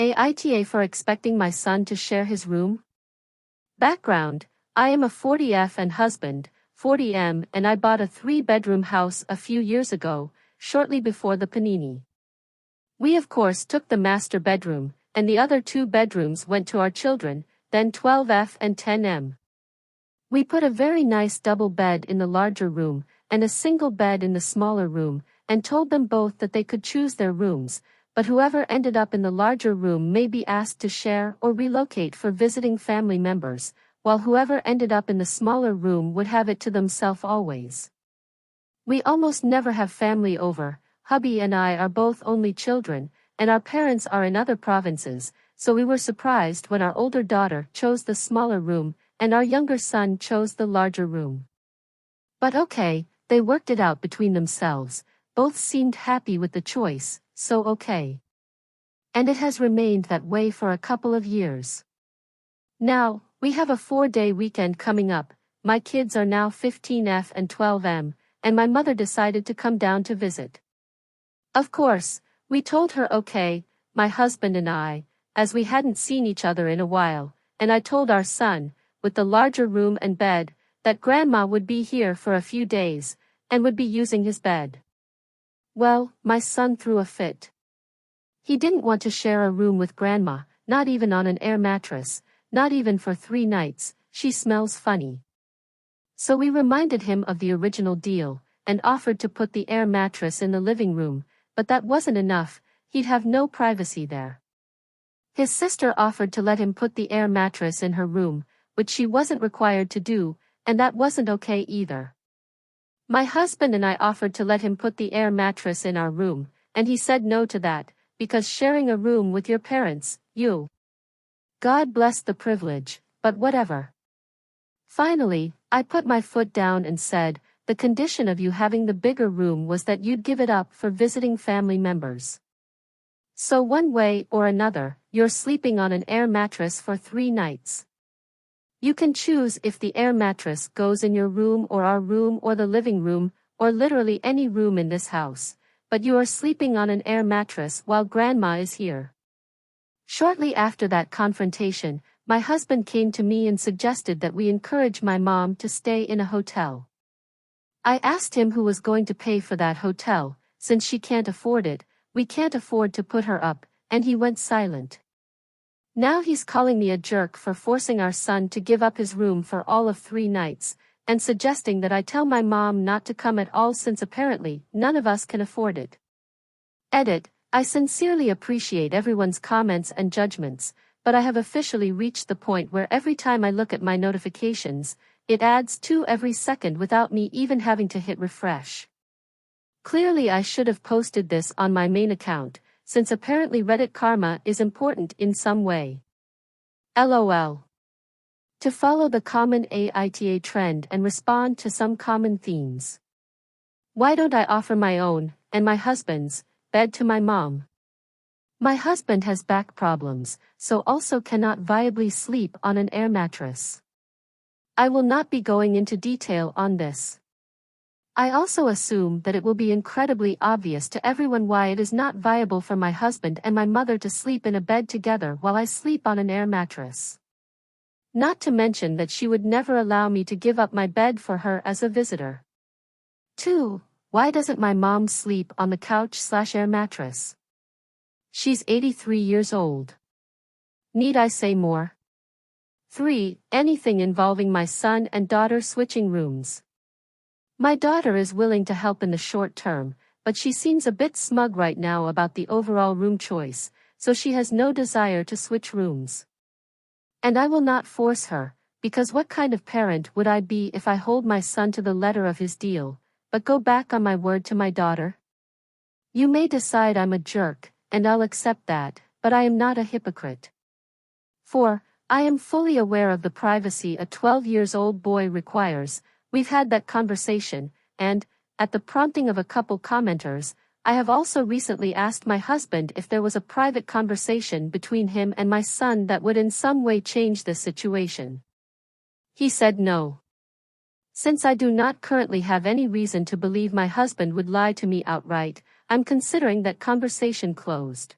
AITA for expecting my son to share his room? Background: I am a 40F and husband, 40M, and I bought a 3-bedroom house a few years ago, shortly before the panini. We of course took the master bedroom, and the other 2 bedrooms went to our children, then 12F and 10M. We put a very nice double bed in the larger room, and a single bed in the smaller room, and told them both that they could choose their rooms, but whoever ended up in the larger room may be asked to share or relocate for visiting family members, while whoever ended up in the smaller room would have it to themselves always. We almost never have family over. Hubby and I are both only children, and our parents are in other provinces, so we were surprised when our older daughter chose the smaller room, and our younger son chose the larger room. But okay, they worked it out between themselves, both seemed happy with the choice, so okay. And it has remained that way for a couple of years. Now, we have a 4-day weekend coming up. My kids are now 15F and 12M, and my mother decided to come down to visit. Of course, we told her okay, my husband and I, as we hadn't seen each other in a while, and I told our son, with the larger room and bed, that Grandma would be here for a few days, and would be using his bed. Well, my son threw a fit. He didn't want to share a room with Grandma, not even on an air mattress, not even for 3 nights, she smells funny. So we reminded him of the original deal, and offered to put the air mattress in the living room, but that wasn't enough, he'd have no privacy there. His sister offered to let him put the air mattress in her room, which she wasn't required to do, and that wasn't okay either. My husband and I offered to let him put the air mattress in our room, and he said no to that, because sharing a room with your parents, God bless the privilege, but whatever. Finally, I put my foot down and said, the condition of you having the bigger room was that you'd give it up for visiting family members. So one way or another, you're sleeping on an air mattress for 3 nights. You can choose if the air mattress goes in your room or our room or the living room, or literally any room in this house, but you are sleeping on an air mattress while Grandma is here. Shortly after that confrontation, my husband came to me and suggested that we encourage my mom to stay in a hotel. I asked him who was going to pay for that hotel, since she can't afford it, we can't afford to put her up, and he went silent. Now he's calling me a jerk for forcing our son to give up his room for all of 3 nights, and suggesting that I tell my mom not to come at all since apparently none of us can afford it. Edit: I sincerely appreciate everyone's comments and judgments, but I have officially reached the point where every time I look at my notifications, it adds 2 every second without me even having to hit refresh. Clearly I should have posted this on my main account, since apparently Reddit karma is important in some way. LOL. To follow the common AITA trend and respond to some common themes. Why don't I offer my own, and my husband's, bed to my mom? My husband has back problems, so also cannot viably sleep on an air mattress. I will not be going into detail on this. I also assume that it will be incredibly obvious to everyone why it is not viable for my husband and my mother to sleep in a bed together while I sleep on an air mattress. Not to mention that she would never allow me to give up my bed for her as a visitor. 2. Why doesn't my mom sleep on the couch/air mattress? She's 83 years old. Need I say more? 3. Anything involving my son and daughter switching rooms. My daughter is willing to help in the short term, but she seems a bit smug right now about the overall room choice, so she has no desire to switch rooms. And I will not force her, because what kind of parent would I be if I hold my son to the letter of his deal, but go back on my word to my daughter? You may decide I'm a jerk, and I'll accept that, but I am not a hypocrite. 4. I am fully aware of the privacy a 12-year-old boy requires. We've had that conversation, and, at the prompting of a couple commenters, I have also recently asked my husband if there was a private conversation between him and my son that would in some way change this situation. He said no. Since I do not currently have any reason to believe my husband would lie to me outright, I'm considering that conversation closed.